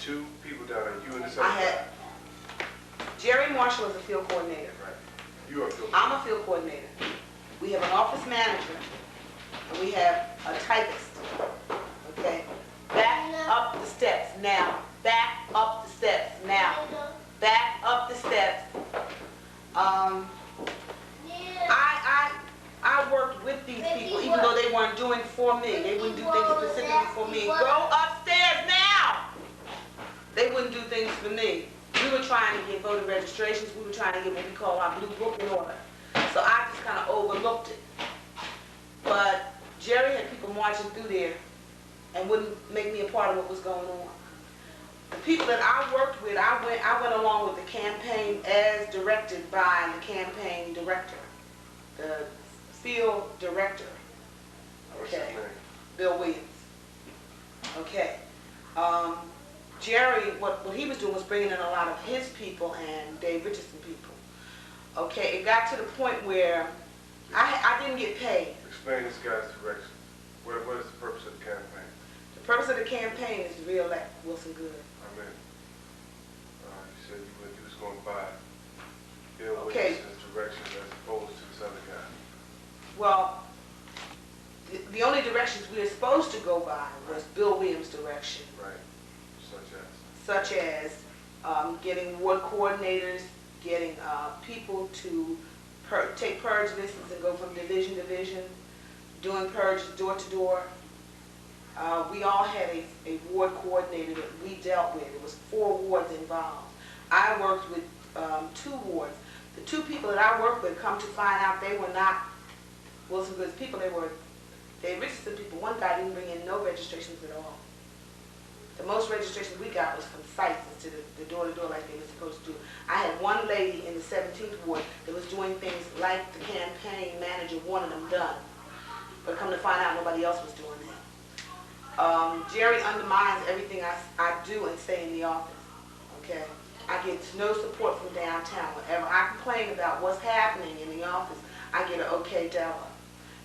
two people down there, you and this I other had, guy. Jerry Marshall is a field coordinator. Right. You are a field coordinator. I'm a field coordinator. We have an office manager, and we have a typist. Okay? Back up the steps now. Back up the steps now. Back up the steps. I worked with these people, even though they weren't doing for me. They wouldn't do things specifically for me. Go upstairs now! They wouldn't do things for me. We were trying to get voter registrations. We were trying to get what we call our blue book in order. So I just kind of overlooked it. But Jerry had people marching through there and wouldn't make me a part of what was going on. The people that I worked with, I went along with the campaign as directed by the campaign director, the field director. Okay, Bill Williams. Okay. Jerry, what he was doing was bringing in a lot of his people and Dave Richardson people. Okay, it got to the point where I didn't get paid. Explain this guy's direction. What is the purpose of the campaign? The purpose of the campaign is to re-elect Wilson Good. Amen. You said you was going by Bill Okay. Wilson's direction as opposed to this other guy. Well, the only directions we were supposed to go by was Bill Williams' direction. Right. Such as getting ward coordinators, getting people to take purge lists and go from division to division, doing purges door to door. We all had a ward coordinator that we dealt with. It was 4 wards involved. I worked with 2 wards. The 2 people that I worked with, come to find out, they were not Wilson Good's people. They were Dave Richardson people. One guy didn't bring in no registrations at all. The most registrations we got was from sites instead of the door-to-door like they were supposed to do. I had one lady in the 17th ward that was doing things like the campaign manager wanted them done. But come to find out, nobody else was doing that. Jerry undermines everything I do and say in the office. Okay? I get no support from downtown. Whenever I complain about what's happening in the office, I get an okay, Della.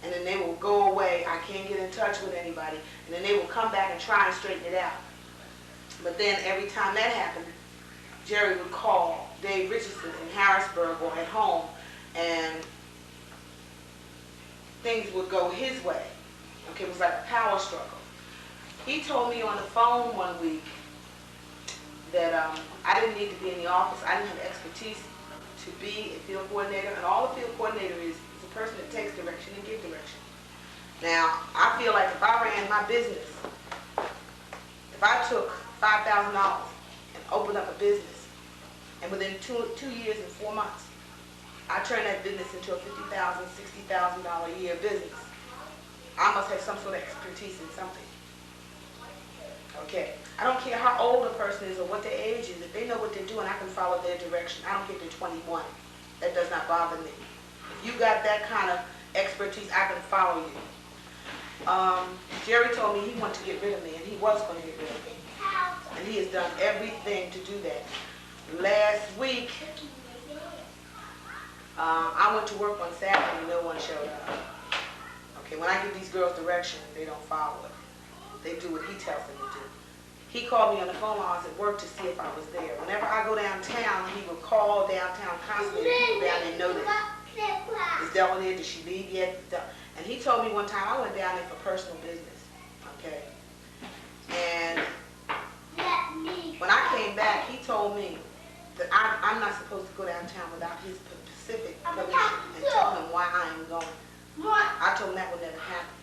And then they will go away. I can't get in touch with anybody. And then they will come back and try and straighten it out. But then every time that happened, Jerry would call Dave Richardson in Harrisburg or at home, and things would go his way. Okay, it was like a power struggle. He told me on the phone one week that I didn't need to be in the office. I didn't have expertise to be a field coordinator, and all a field coordinator is a person that takes direction and gives direction. Now, I feel like if I ran my business, if I took $5,000 and opened up a business, and within two years and 4 months, I turned that business into a $50,000, $60,000 a year business, I must have some sort of expertise in something. Okay, I don't care how old a person is or what their age is. If they know what they're doing, I can follow their direction. I don't care if they're 21. That does not bother me. If you got that kind of expertise, I can follow you. Jerry told me he wanted to get rid of me, and he was going to get rid of me. And he has done everything to do that. Last week, I went to work on Saturday and no one showed up. Okay, when I give these girls direction, they don't follow it. They do what he tells them to do. He called me on the phone while I was at work to see if I was there. Whenever I go downtown, he would call downtown constantly, and people down there know that. Is Della there? Did she leave yet? And he told me one time, I went down there for personal business. Okay? And when I came back, he told me that I'm not supposed to go downtown without his specific permission and tell him why I am going. I told him that would never happen.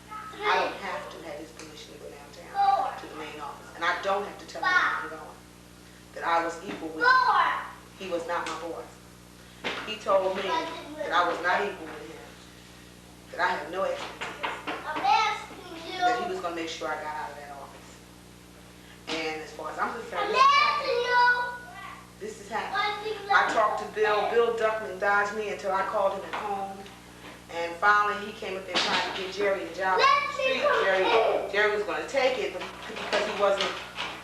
I don't have to have his permission to go downtown to the main office. And I don't have to tell him where I'm going. That I was equal with him. He was not my boss. He told me that I was not equal with him. That I had no expertise. That he was going to make sure I got out of that office. And as far as I'm concerned, this is happening. I talked to Bill. Bill ducked and dodged me until I called him at home. And finally, he came up there trying to get Jerry a job on the street. Jerry was going to take it, but because he wasn't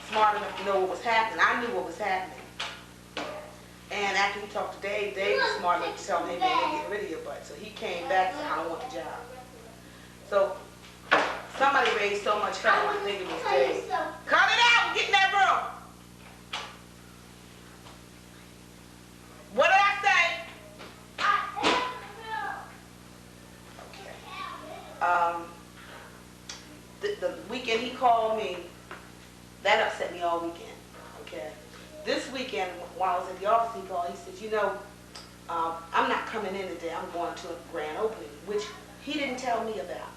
smart enough to know what was happening. I knew what was happening. And after he talked to Dave, Dave was smart enough to tell him, hey, man, get rid of your butt. So he came back and said, I don't want the job. So somebody raised so much hell, I think it was Dave. Cut it out and get in that room. weekend he called me. That upset me all weekend, okay? This weekend, while I was at the office, he called. He said, you know, I'm not coming in today. I'm going to a grand opening, which he didn't tell me about.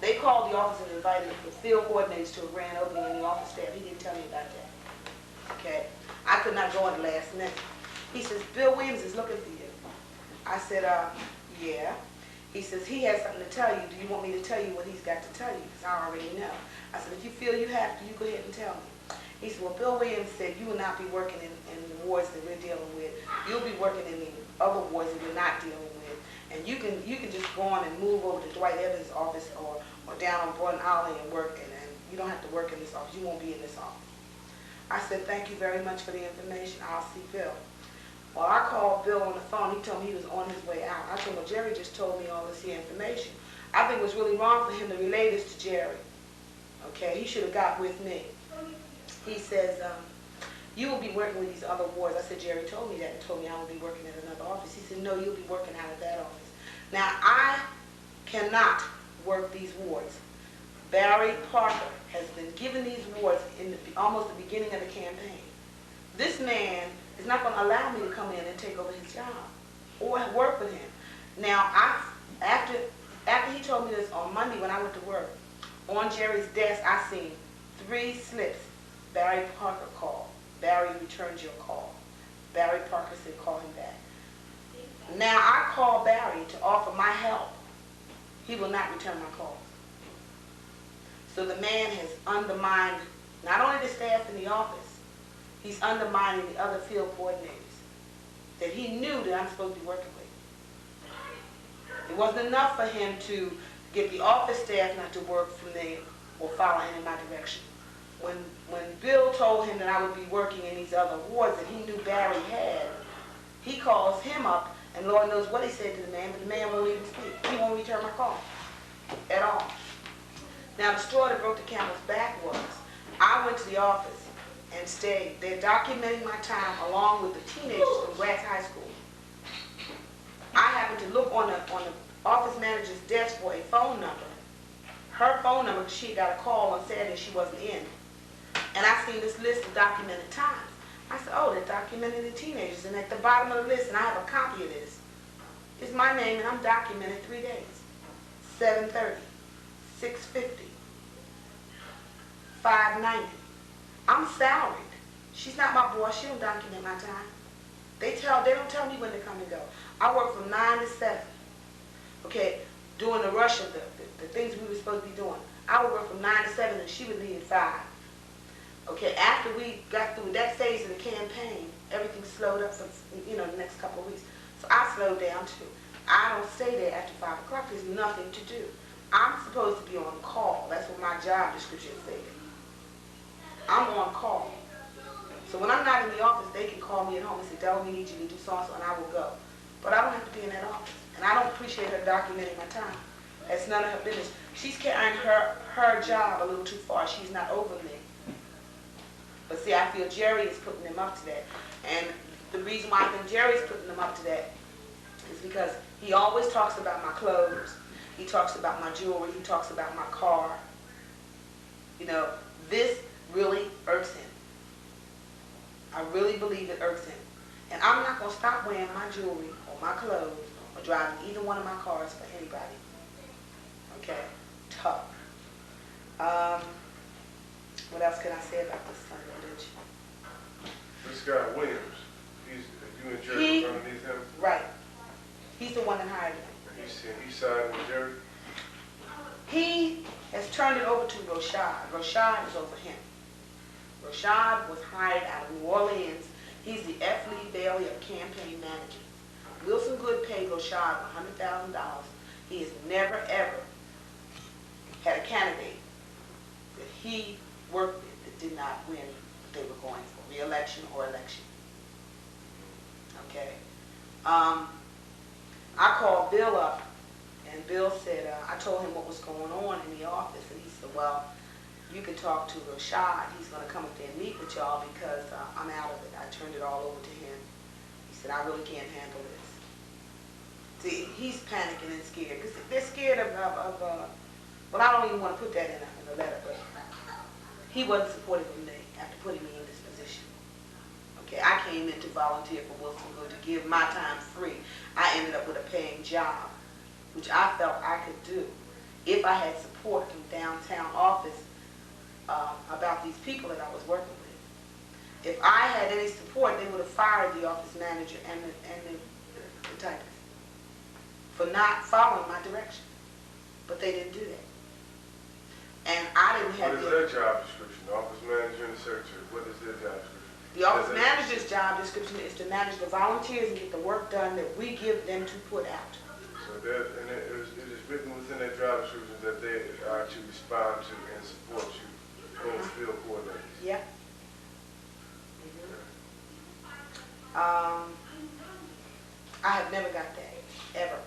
They called the office and invited the field coordinators to a grand opening in the office staff. He didn't tell me about that, okay? I could not go in the last minute. He says, Bill Williams is looking for you. I said, yeah. He says, he has something to tell you. Do you want me to tell you what he's got to tell you? Because I already know. I said, if you feel you have to, you go ahead and tell me. He said, well, Bill Williams said you will not be working in the wards that we're dealing with. You'll be working in the other wards that we're not dealing with. And you can just go on and move over to Dwight Evans' office or down on Borden Alley and work, and you don't have to work in this office. You won't be in this office. I said, thank you very much for the information. I'll see Bill. Well, I called Bill on the phone. He told me he was on his way out. I told him, well, Jerry just told me all this here information. I think it was really wrong for him to relay this to Jerry. Okay, he should have got with me. He says, you will be working with these other wards. I said, Jerry told me that and told me I will be working at another office. He said, no, you'll be working out of that office. Now, I cannot work these wards. Barry Parker has been given these wards in almost the beginning of the campaign. This man is not going to allow me to come in and take over his job or work with him. Now, after he told me this on Monday when I went to work, on Jerry's desk, I seen 3 slips. Barry Parker called. Barry returned your call. Barry Parker said, call him back. Now, I called Barry to offer my help. He will not return my calls. So the man has undermined not only the staff in the office, he's undermining the other field coordinators that he knew that I'm supposed to be working with. It wasn't enough for him to get the office staff not to work for me or follow any of my direction. When Bill told him that I would be working in these other wards that he knew Barry had, he calls him up, and Lord knows what he said to the man, but the man won't even speak. He won't return my call at all. Now, the straw that broke the camel's back was, I went to the office and stayed. They're documenting my time along with the teenagers from Gratz High School. I happened to look on the office manager's desk for a phone number. Her phone number, she got a call on Saturday, she wasn't in. And I seen this list of documented times. I said, oh, they're documenting the teenagers. And at the bottom of the list, and I have a copy of this, is my name, and I'm documented 3 days. 7:30, 6:50, 5:90. I'm salaried. She's not my boss. She don't document my time. They don't tell me when to come and go. I work from 9 to 7. Okay, during the rush of the things we were supposed to be doing. I would work from 9 to 7, and she would leave at 5. Okay, after we got through that phase of the campaign, everything slowed up for, the next couple of weeks. So I slowed down too. I don't stay there after 5 o'clock. There's nothing to do. I'm supposed to be on call. That's what my job description said. I'm on call. So when I'm not in the office, they can call me at home and say, Della, we need you to do so-and-so, and I will go. But I don't have to be in that office. And I don't appreciate her documenting my time. That's none of her business. She's carrying her job a little too far. She's not over me. But see, I feel Jerry is putting them up to that. And the reason why I think Jerry's putting them up to that is because he always talks about my clothes. He talks about my jewelry. He talks about my car. This really irks him. I really believe it irks him. And I'm not going to stop wearing my jewelry or my clothes or driving either one of my cars for anybody. Okay? Tough. What else can I say about this son of a bitch? This guy Williams, you and Jerry underneath him? Right. He's the one that hired me. And he sided with Jerry? He has turned it over to Rashad. Rashad is over him. Rashad was hired out of New Orleans. He's the F. Lee Bailey of campaign managers. Wilson Good paid Rashad $100,000. He has never, ever had a candidate that he worked with that did not win what they were going for, re-election or election. Okay. I called Bill up, and Bill said, I told him what was going on in the office, and he said, well, you can talk to Rashad. He's going to come up there and meet with y'all because I'm out of it. I turned it all over to him. He said, I really can't handle this. See, he's panicking and scared because they're scared of Well, I don't even want to put that in a letter, but he wasn't supportive of me after putting me in this position. Okay, I came in to volunteer for Wilson Good to give my time free. I ended up with a paying job, which I felt I could do if I had support from downtown office about these people that I was working with. If I had any support, they would have fired the office manager and the typist for not following my direction. But they didn't do that. And I didn't have... What is their job description? The office manager and the secretary, what is their job description? The office manager's job description is to manage the volunteers and get the work done that we give them to put out. So it is written within their job description that they are to respond to and support you, both field coordinators. Yeah. I have never got that, ever.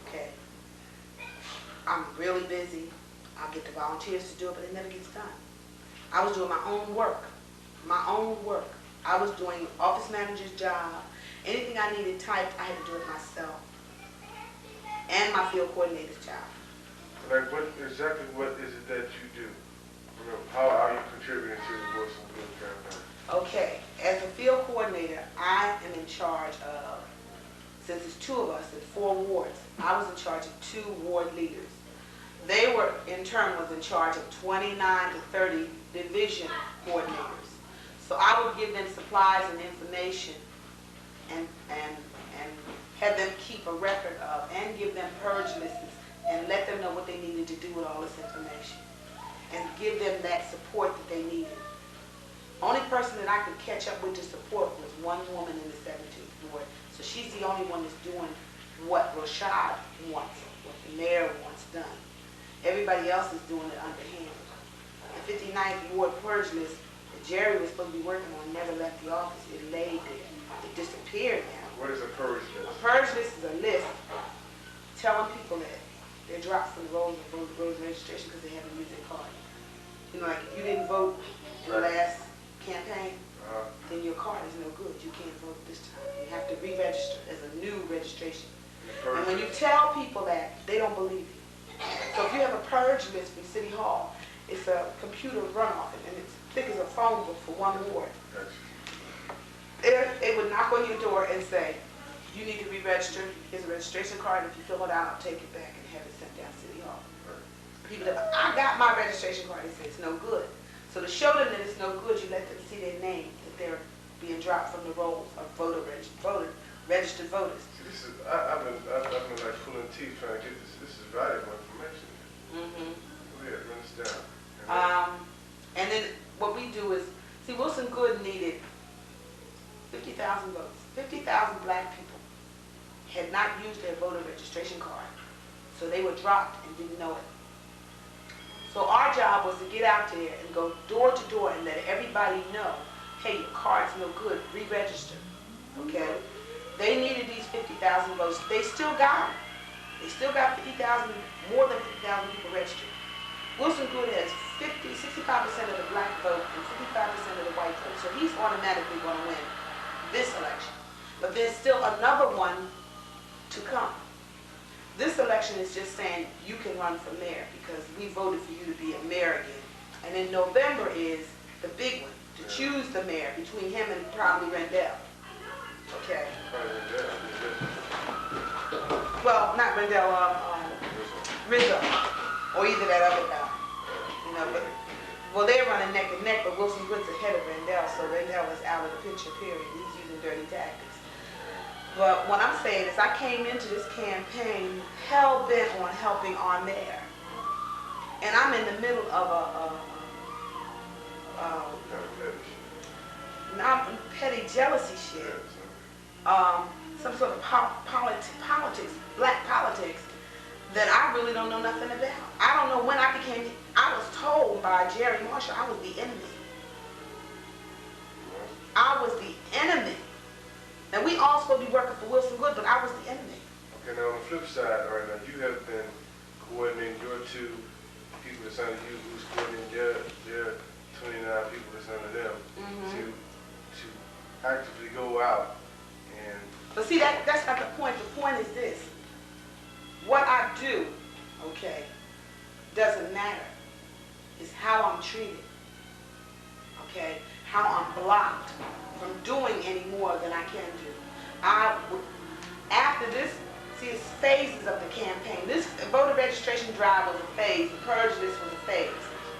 Okay. I'm really busy. I'll get the volunteers to do it, but it never gets done. I was doing my own work. I was doing office manager's job. Anything I needed typed, I had to do it myself. And my field coordinator's job. Like exactly what is it that you do? You know, how are you contributing to the Wilson Good campaign? Okay, as a field coordinator, I am in charge of, since it's 2 of us in 4 wards, I was in charge of 2 ward leaders. They were, in turn, was in charge of 29 to 30 division coordinators. So I would give them supplies and information and have them keep a record of and give them purge lists and let them know what they needed to do with all this information and give them that support that they needed. Only person that I could catch up with to support was one woman in the 17th ward. So she's the only one that's doing what Rashad wants, what the mayor wants done. Everybody else is doing it underhand. The 59th ward purge list that Jerry was supposed to be working on never left the office. It laid there. It disappeared now. What is a purge list? A purge list is a list telling people that they're dropped from the rolls of registration because they haven't used their card. You know, like if you didn't vote in the last campaign, then your card is no good. You can't vote this time. You have to re-register as a new registration. And when you tell people that, they don't believe you. So if you have a purge list from City Hall, it's a computer runoff, and it's thick as a phone book for 1 ward. It would knock on your door and say, you need to re-register. Here's a registration card. If you fill it out, I'll take it back and have it sent down to City Hall. People that, I got my registration card. They say it's no good. So to show them that it's no good, you let them see their name, that they're being dropped from the rolls of registered voters. See, this is, I've been like pulling teeth trying to get this. This is valuable information. Go ahead, run this down. And then what we do is, see, Wilson Good needed 50,000 votes. 50,000 black people had not used their voter registration card. So they were dropped and didn't know it. So our job was to get out there and go door to door and let everybody know, hey, your card's no good, re-register, okay? They needed these 50,000 votes. They still got them. They still got 50,000, more than 50,000 people registered. Wilson Good has 65% of the black vote and 55% of the white vote. So he's automatically going to win this election. But there's still another one to come. This election is just saying you can run for mayor because we voted for you to be a mayor again. And in November is the big one, to choose the mayor between him and probably Rendell. Okay. Well, not Rendell, Rizzo, or either that other guy. You know, but, well, they're running neck and neck, but Wilson Good's ahead of Rendell, so Rendell is out of the picture, period. He's using dirty tactics. But what I'm saying is I came into this campaign hell-bent on helping our mayor. And I'm in the middle of not petty jealousy shit. Some sort of politics, black politics, that I really don't know nothing about. I don't know when I was told by Jerry Marshall I was the enemy. I was the enemy. And we all supposed to be working for Wilson Good, but I was the enemy. Okay, now on the flip side, all right, now you have been coordinating your 2 people that's under you, who's coordinating their 29 people that's under them, to actively go out and... But see, that's not the point. The point is this. What I do, okay, okay? How I'm blocked from doing any more than I can do. After this, see, it's phases of the campaign. This voter registration drive was a phase. The purge list was a phase.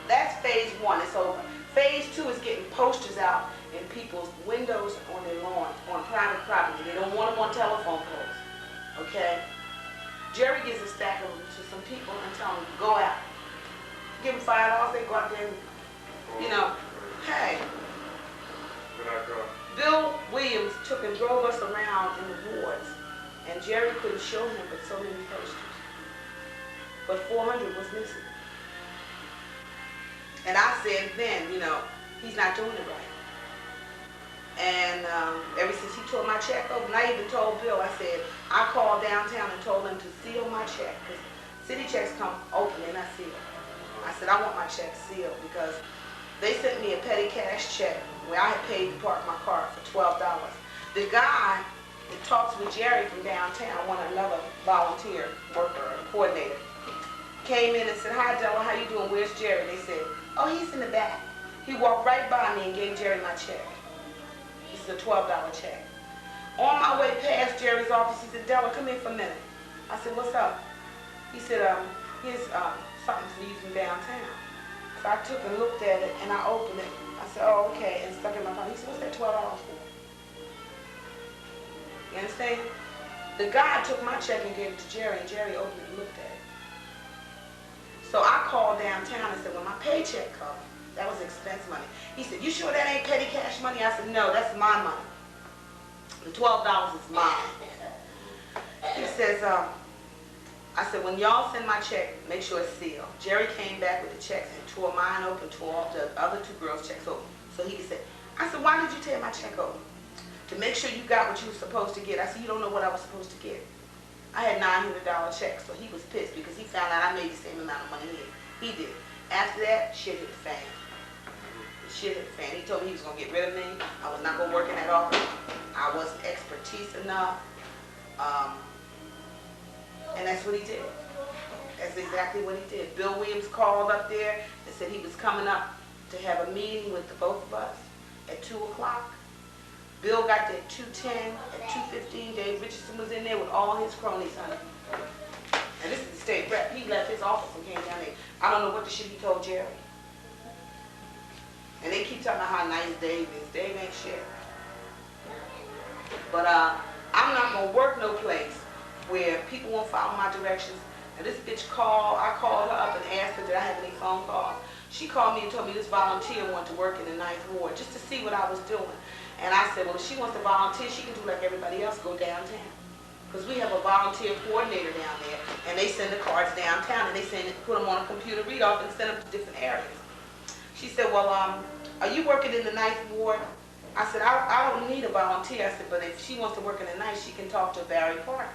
That's phase one. It's over. Phase two is getting posters out in people's windows on their lawns, on private property. They don't want them on telephone poles, okay? Jerry gives a stack of them to some people and tell them, go out. Give them $5, they go out there and, you know, hey. Bill Williams took and drove us around in the wards, and Jerry couldn't show him but so many posters. But 400 was missing. And I said then, you know, he's not doing it right. And ever since he tore my check over, and I even told Bill, I said, I called downtown and told him to seal my check, because city checks come open and not sealed. I said, I want my check sealed, because they sent me a petty cash check where I had paid to park my car for $12. The guy that talks with Jerry from downtown, another volunteer worker, coordinator, came in and said, hi Della, how you doing? Where's Jerry? They said, oh, he's in the back. He walked right by me and gave Jerry my check. This is a $12 check. On my way past Jerry's office, he said, Della, come here for a minute. I said, what's up? He said, here's something for you from downtown. So I took and looked at it, and I opened it. I said, oh, okay, and stuck it in my pocket. He said, what's that $12 for? You understand? The guy took my check and gave it to Jerry, and Jerry opened it and looked at it. So I called downtown and said, when my paycheck comes, that was expense money. He said, you sure that ain't petty cash money? I said, no, that's my money. The $12 is mine. He says, I said, when y'all send my check, make sure it's sealed. Jerry came back with the checks and tore mine open, tore all the other two girls' checks open. So he could say, I said, why did you tear my check open? To make sure you got what you were supposed to get. I said, you don't know what I was supposed to get. I had $900 checks, so he was pissed because he found out I made the same amount of money he did. After that, shit hit the fan. Shit hit the fan. He told me he was going to get rid of me. I was not going to work in that office. I wasn't expertise enough. And that's what he did. That's exactly what he did. Bill Williams called up there and said he was coming up to have a meeting with the both of us at 2 o'clock. Bill got there at 2:10. At 2:15, Dave Richardson was in there with all his cronies on it. And this is the state rep. He left his office and came down there. I don't know what the shit he told Jerry. And they keep talking about how nice Dave is. Dave ain't shit. But I'm not going to work no place where people won't follow my directions. And this bitch I called her up and asked her, did I have any phone calls? She called me and told me this volunteer wanted to work in the 9th Ward just to see what I was doing. And I said, well, if she wants to volunteer, she can do like everybody else, go downtown. Because we have a volunteer coordinator down there, and they send the cards downtown, and they put them on a computer read-off and send them to different areas. She said, well, are you working in the 9th Ward? I said, I don't need a volunteer. I said, but if she wants to work in the night, she can talk to Barry Parker.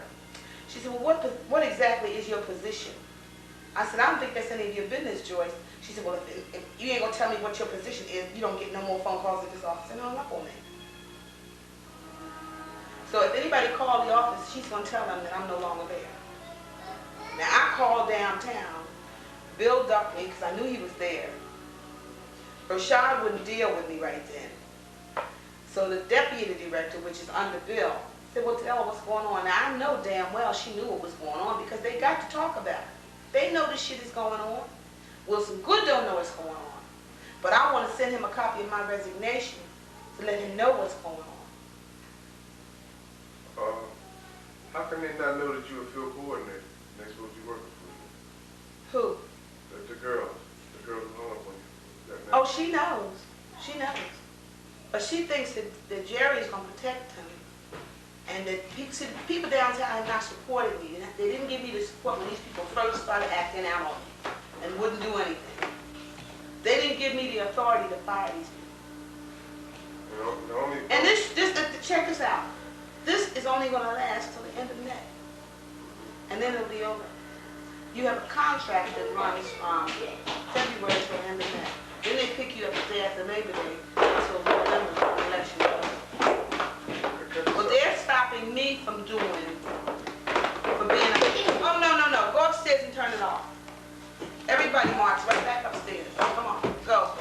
She said, well, what exactly is your position? I said, I don't think that's any of your business, Joyce. She said, well, if you ain't going to tell me what your position is, you don't get no more phone calls at this office. And hung up on me. So if anybody called the office, she's going to tell them that I'm no longer there. Now, I called downtown. Bill ducked me because I knew he was there. Rashad wouldn't deal with me right then. So the deputy director, which is under Bill, said, well, Della, what's going on? Now, I know damn well she knew what was going on because they got to talk about it. They know this shit is going on. Wilson Good don't know what's going on. But I want to send him a copy of my resignation to let him know what's going on. How can they not know that you're a field coordinator and they're supposed to be working for you? Who? The girls who hung up on you. Oh, she knows. She knows. But she thinks that Jerry is going to protect him. And that people downtown have not supported me. They didn't give me the support when these people first started acting out on me and wouldn't do anything. They didn't give me the authority to fire these people. And check this out. This is only going to last till the end of May. And then it'll be over. You have a contract that runs from February to the end of May. Then they pick you up the day after Labor Day until November for the election. Well, they're stopping me from being oh, no. Go upstairs and turn it off. Everybody march right back upstairs. Come on. Go.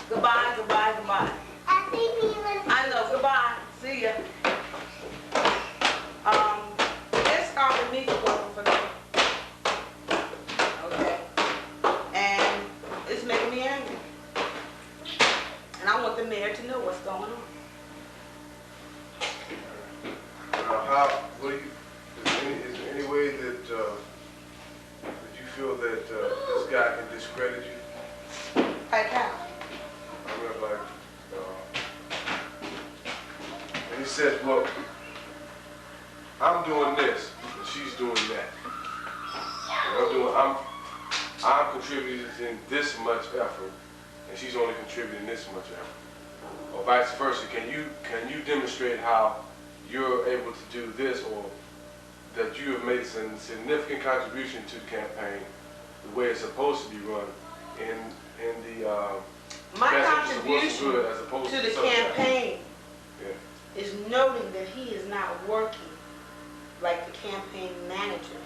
Goodbye. want the mayor to know what's going on. Is there any way that you feel that this guy can discredit you? Like how? I mean, like, and he says, well, I'm doing this, and she's doing that. And I'm contributing this much effort, and she's only contributing this much effort. Or vice versa. Can you demonstrate how you're able to do this, or that you have made some significant contribution to the campaign, the way it's supposed to be run, in the my best interest of what's contribution good, as opposed to the something campaign Yeah. is noting that he is not working like the campaign manager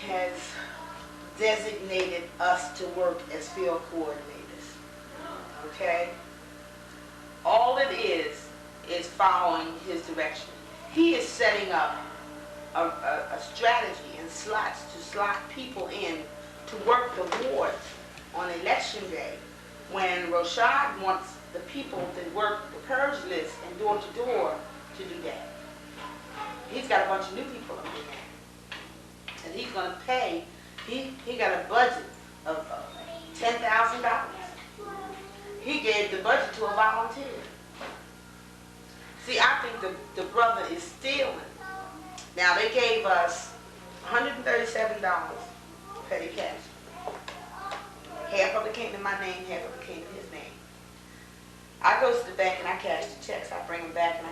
has designated us to work as field coordinators. Okay? All it is following his direction. He is setting up a strategy and slots to slot people in to work the wards on election day, when Rashad wants the people that work the purge list and door to door to do that. He's got a bunch of new people up in there. And he's going to pay, he got a budget of $10,000. He gave the budget to a volunteer. See, I think the brother is stealing. Now, they gave us $137 petty cash. Half of it came in my name, half of it came in his name. I go to the bank and I cash the checks. I bring them back and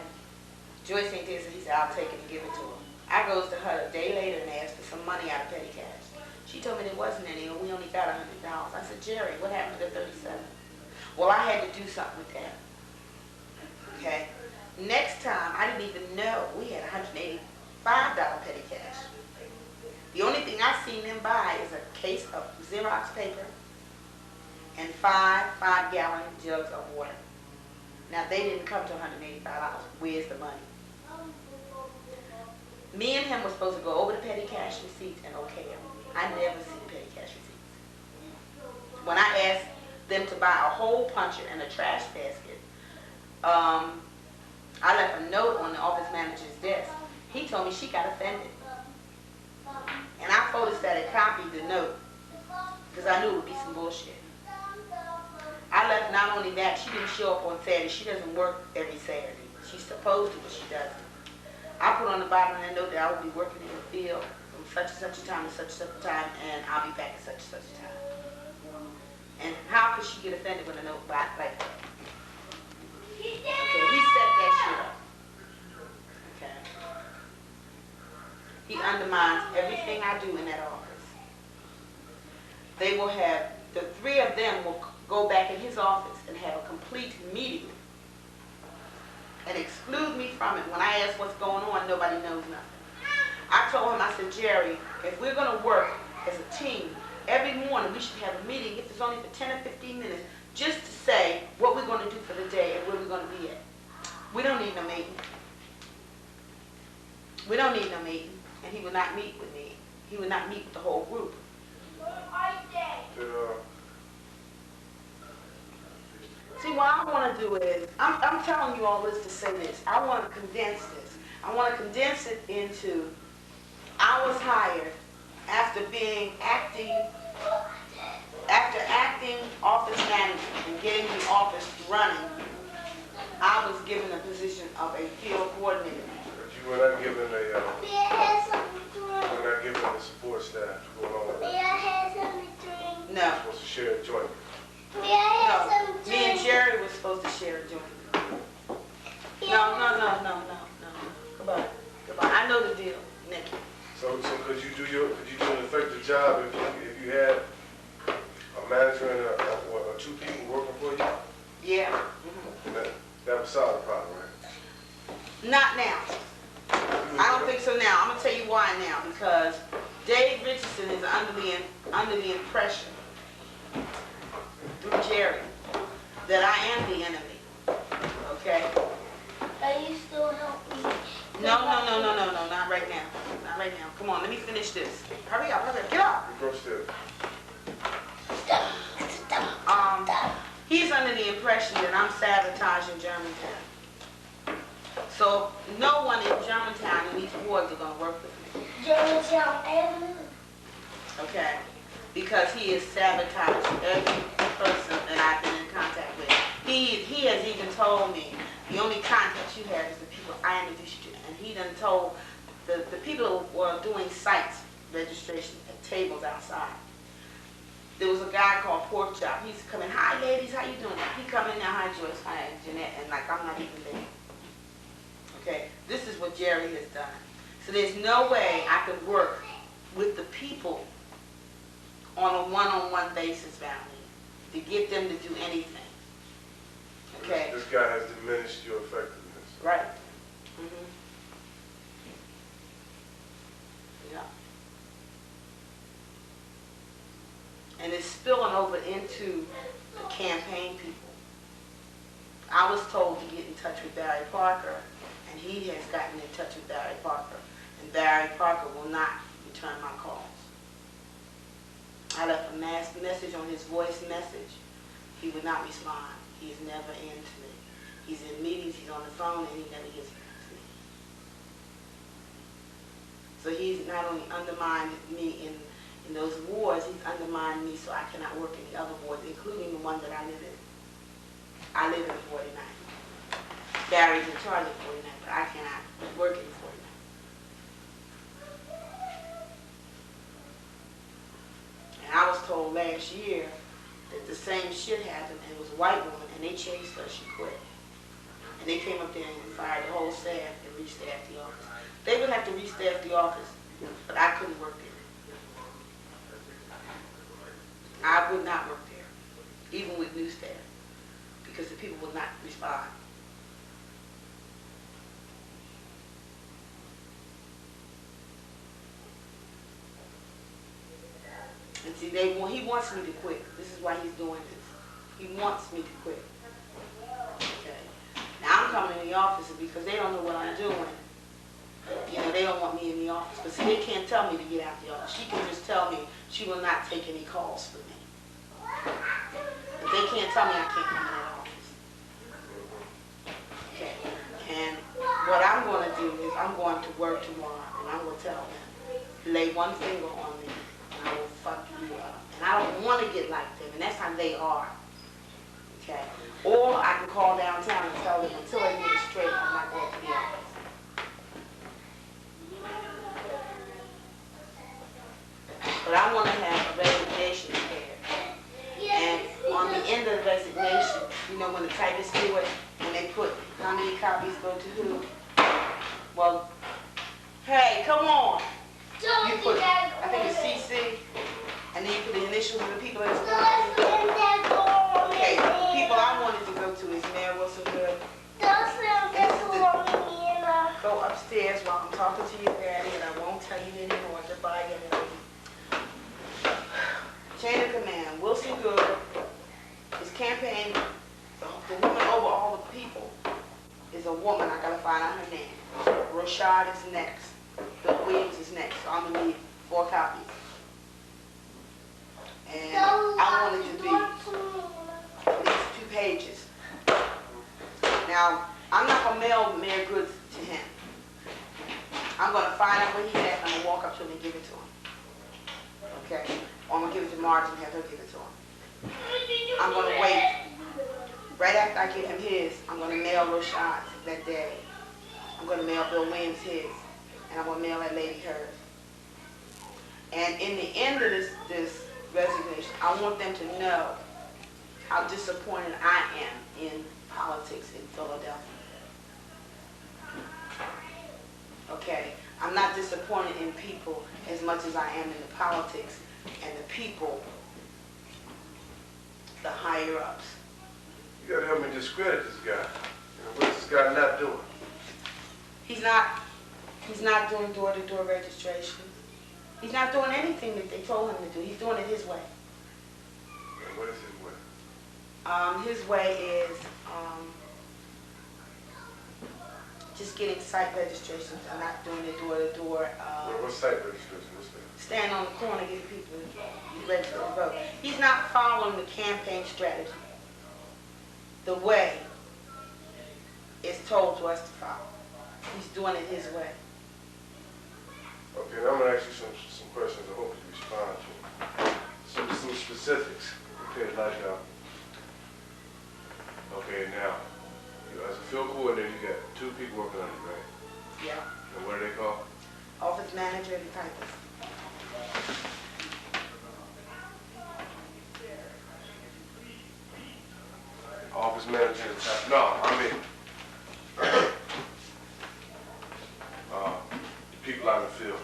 Joyce ain't there, so he said, I'll take it and give it to him. I goes to her a day later and asked for some money out of petty cash. She told me there wasn't any, or we only got $100. I said, Jerry, what happened to the 37? Well, I had to do something with that. Okay? Next time, I didn't even know we had $185 petty cash. The only thing I seen them buy is a case of Xerox paper and 5-gallon jugs of water. Now, they didn't come to $185. Where's the money? Me and him were supposed to go over the petty cash receipts and okay them. I never see the petty cash receipts. When I asked them to buy a hole puncher and a trash basket, I left a note on the office manager's desk. He told me she got offended. And I photostated copied the note because I knew it would be some bullshit. I left not only that, she didn't show up on Saturday. She doesn't work every Saturday. She's supposed to, but she doesn't. I put on the bottom of that note that I will be working in the field from such and such a time to such and such a time, and I'll be back at such and such a time. And how could she get offended with a note like that? Okay, he set that shit up. Okay. He undermines everything I do in that office. They will have, the three of them will go back in his office and have a complete meeting and exclude me from it. When I ask what's going on, nobody knows nothing. I told him, I said, Jerry, if we're going to work as a team, every morning we should have a meeting, if it's only for 10 or 15 minutes, just to say what we're going to do for the day and where we're going to be at. We don't need no meeting. We don't need no meeting. And he would not meet with me. He would not meet with the whole group. See, what I want to do is, I'm telling you all this to say this. I want to condense this. I want to condense it into, I was hired after acting office manager and getting the office running. I was given the position of a field coordinator. But you were not given a support staff to go along with it. No. You're supposed to share a joint. No, me and Jerry were supposed to share a joint. No. Goodbye. I know the deal, Nikki. So could you do an effective job if you had a manager and or two people working for you? Yeah. Mm-hmm. And that would solve the problem, right? Not now. I don't think so now. I'm gonna tell you why now. Because Dave Richardson is under the impression through Jerry that I am the enemy. Okay? Are you still helping me? No, not right now. Not right now. Come on, let me finish this. Hurry up, get up. Go still. All impression that I'm sabotaging Germantown. So no one in Germantown in these wards are going to work with me. Germantown Avenue. Okay? Because he has sabotaged every person that I've been in contact with. He has even told me the only contact you have is the people I introduced you to. And he done told the people who were doing sites registration at tables outside. There was a guy called Pork Chop. He's coming, hi ladies, how you doing? He come in now, hi Joyce, hi Jeanette, and like I'm not even there. Okay, this is what Jerry has done. So there's no way I can work with the people on a one-on-one basis, Valerie, to get them to do anything. Okay? This guy has diminished your effectiveness. Right. Mm-hmm. Yeah. And it's spilling over into the campaign people. I was told to get in touch with Barry Parker, and he has gotten in touch with Barry Parker, and Barry Parker will not return my calls. I left a message on his voice message. He would not respond. He is never in to me. He's in meetings, he's on the phone, and he never gets back to me. So he's not only undermined me in those wards, he's undermined me so I cannot work in the other wards, including the one that I live in. I live in 49. Barry's in charge of 49, but I cannot work in 49. And I was told last year that the same shit happened, and it was a white woman, and they chased her, she quit. And they came up there and fired the whole staff and restaffed the office. They would have to restaff the office, but I couldn't work there. I would not work there, even with new staff, because the people would not respond. And see, he wants me to quit. This is why he's doing this. He wants me to quit. Okay. Now I'm coming in the office because they don't know what I'm doing. You know, they don't want me in the office. But see, they can't tell me to get out the office. She can just tell me she will not take any calls for me. But they can't tell me I can't come in that office. Okay. And what I'm going to do is I'm going to work tomorrow, and I'm going to tell them, lay one finger on me, and I will fuck you up. And I don't want to get like them, and that's how they are. Okay? Or I can call downtown and tell them until they get it straight, I'm not going to the office. But I want to have a resignation prepared. And on the end of the resignation, you know, when the typists do it, and they put how many copies go to who, well, hey, come on. You put, I think it's CC, and then you put the initials of the people that's going to. Okay, the people I wanted to go to is Mayor Wilson Good. Go upstairs while I'm talking to your daddy, and I won't tell you anymore. Goodbye, young lady. Chain of command, Wilson Good, his campaign, the woman over all the people is a woman. I gotta find out her name. Rashad is next. Bill Williams is next. So I'm gonna need 4 copies. And I want it to be at least 2 pages. Now, I'm not gonna mail Mayor Goods to him. I'm gonna find out where he's at, and I'm gonna walk up to him and give it to him. Okay? Or I'm going to give it to Marge and have her give it to him. I'm going to wait. Right after I give him his, I'm going to mail Rashad that day. I'm going to mail Bill Williams his. And I'm going to mail that lady hers. And in the end of this resignation, I want them to know how disappointed I am in politics in Philadelphia. Okay? I'm not disappointed in people as much as I am in the politics and the people, the higher ups. You gotta help me discredit this guy. You know, what's this guy not doing? He's not doing door-to-door registration. He's not doing anything that they told him to do. He's doing it his way. And what is his way? His way is just getting site registrations and not doing the door-to-door. What site registration? What's that? Stand on the corner, get people to register to vote. He's not following the campaign strategy. the way it's told to us to follow. He's doing it his way. Okay, now I'm gonna ask you some questions. I hope you respond to some specifics. Okay, like okay, now you as a field coordinator, you got 2 people working on you, right? Yeah. And what are they called? Office manager and typist. Office manager and type. No, I mean the people out in the field.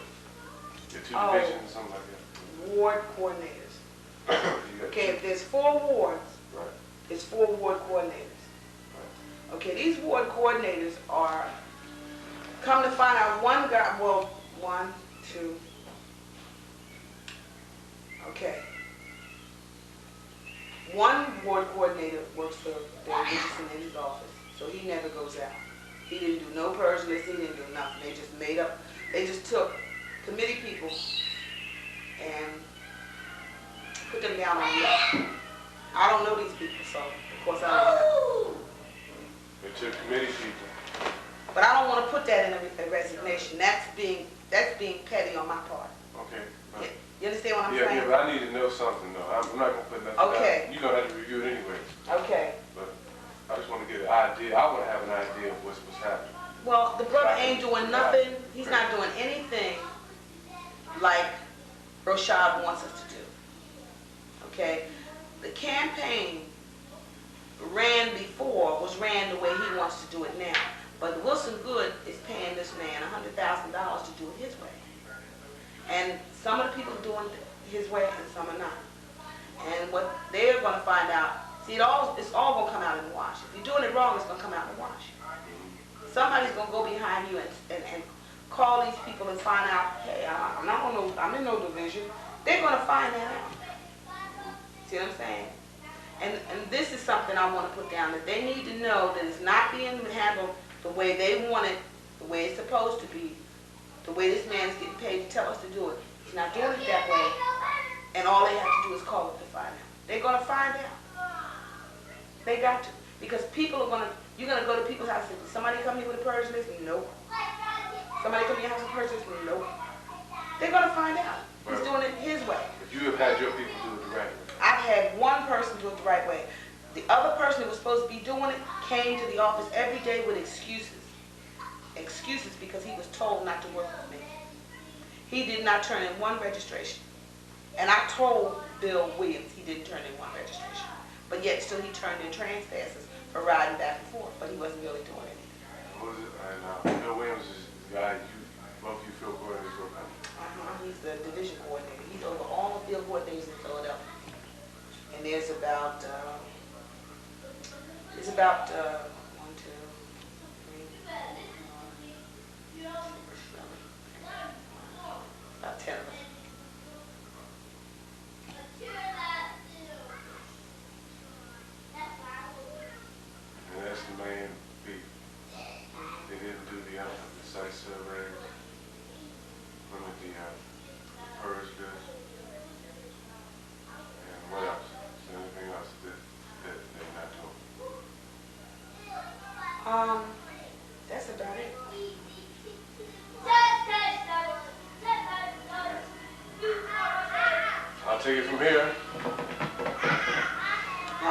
Your 2 divisions, something like that. Ward coordinators. You got Okay, 2. if there's 4 wards, Right. it's 4 ward coordinators. Right. Okay, these ward coordinators are, come to find out, one guy, well, 1, 2, okay. One ward coordinator works for Bill Richardson in his office, so he never goes out. He didn't do no purge list, he didn't do nothing. They just took committee people and put them down on the list. I don't know these people, so of course I don't know. They took committee people. But I don't want to put that in a resignation. That's being petty on my part. Okay. Yeah. You understand what I'm Yeah, saying? yeah, but I need to know something though. I'm not gonna put nothing Okay. down. You're gonna have to review it anyway. Okay. But I just want to get an idea. I want to have an idea of what's happening. Well, the brother ain't doing nothing. He's not doing anything like Roshad wants us to do. Okay? The campaign was ran the way he wants to do it now. But Wilson Good is paying this man $100,000 to do it his way. And some of the people are doing it his way and some are not. And what they're going to find out, see, it's all going to come out in the wash. If you're doing it wrong, it's going to come out in the wash. Somebody's going to go behind you and call these people and find out, hey, I'm in no division. They're going to find that out. See what I'm saying? And this is something I want to put down, that they need to know that it's not being handled the way they want it, the way it's supposed to be, the way this man is getting paid to tell us to do it. He's not doing it that way, and all they have to do is call it to find out. They're going to find out. They got to. Because people are going to, you're going to go to people's houses. Did somebody come here with a purge list? Nope. Somebody come to your house with a purge list? Nope. They're going to find out. He's doing it his way. But you have had your people do it the right way. I've had one person do it the right way. The other person who was supposed to be doing it came to the office every day with excuses. Excuses because he was told not to work with me. He did not turn in one registration. And I told Bill Williams he didn't turn in one registration. But yet still he turned in trans passes for riding back and forth, but he wasn't really doing anything. What was it? And Bill Williams is the guy both you feel coordinators work on. He's the division coordinator. He's over all the field coordinators in Philadelphia. And there's about 1, 2, 3, 4, about 10 of us. And that's the main beat. They didn't do the site survey, limit the purge list, and what else? Is there anything else that they're not doing? That's about it. I'll take it from here.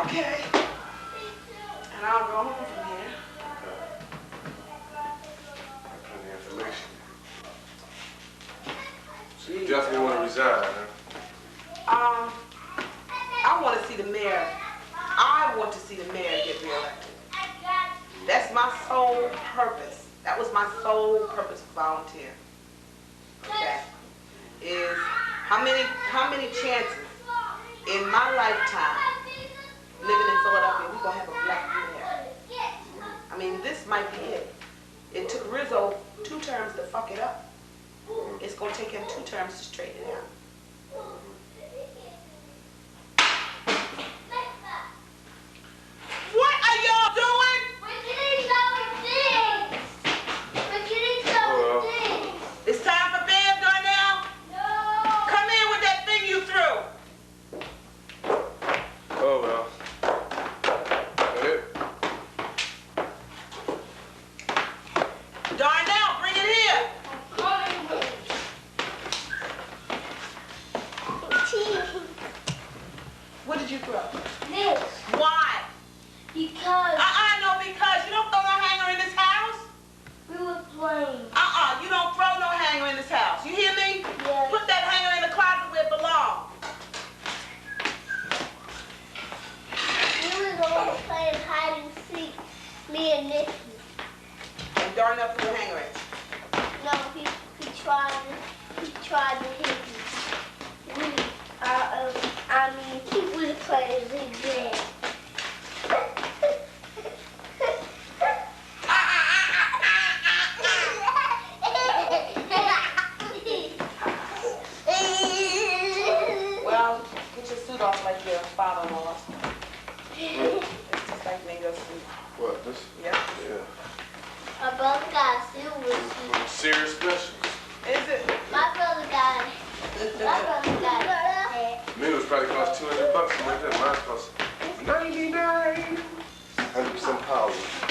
Okay. And I'll go home from here. Plenty of information. So you definitely want to resign, huh? I want to see the mayor. I want to see the mayor get reelected. That's my sole purpose. That was my sole purpose for volunteer. Okay. Is how many chances in my lifetime living in Philadelphia we gonna have a black mayor? I mean, this might be it. It took Rizzo 2 terms to fuck it up. It's gonna take him 2 terms to straighten it out. What are y'all doing? We're getting some things. We're getting some things. It's time for bed, Darnell. No. Come in with that thing you threw. Oh, well. That it? throw? This. Why? Because No, because you don't throw no hanger in this house. we were playing. You don't throw no hanger in this house. You hear me? Yes. Put that hanger in the closet where it belongs. We was always playing hide and seek. Me and Nicky. And darn enough put the hanger in. No, he tried to hit me. He was playing again. Well, get your suit off like your father-in-law. It's just like Mingo's suit. What, this? Yep. Yeah. My brother got a silver suit. Serious special. Is it? My brother got it. Mingo's probably cost $200 something like that. Mine cost $99. 100% power.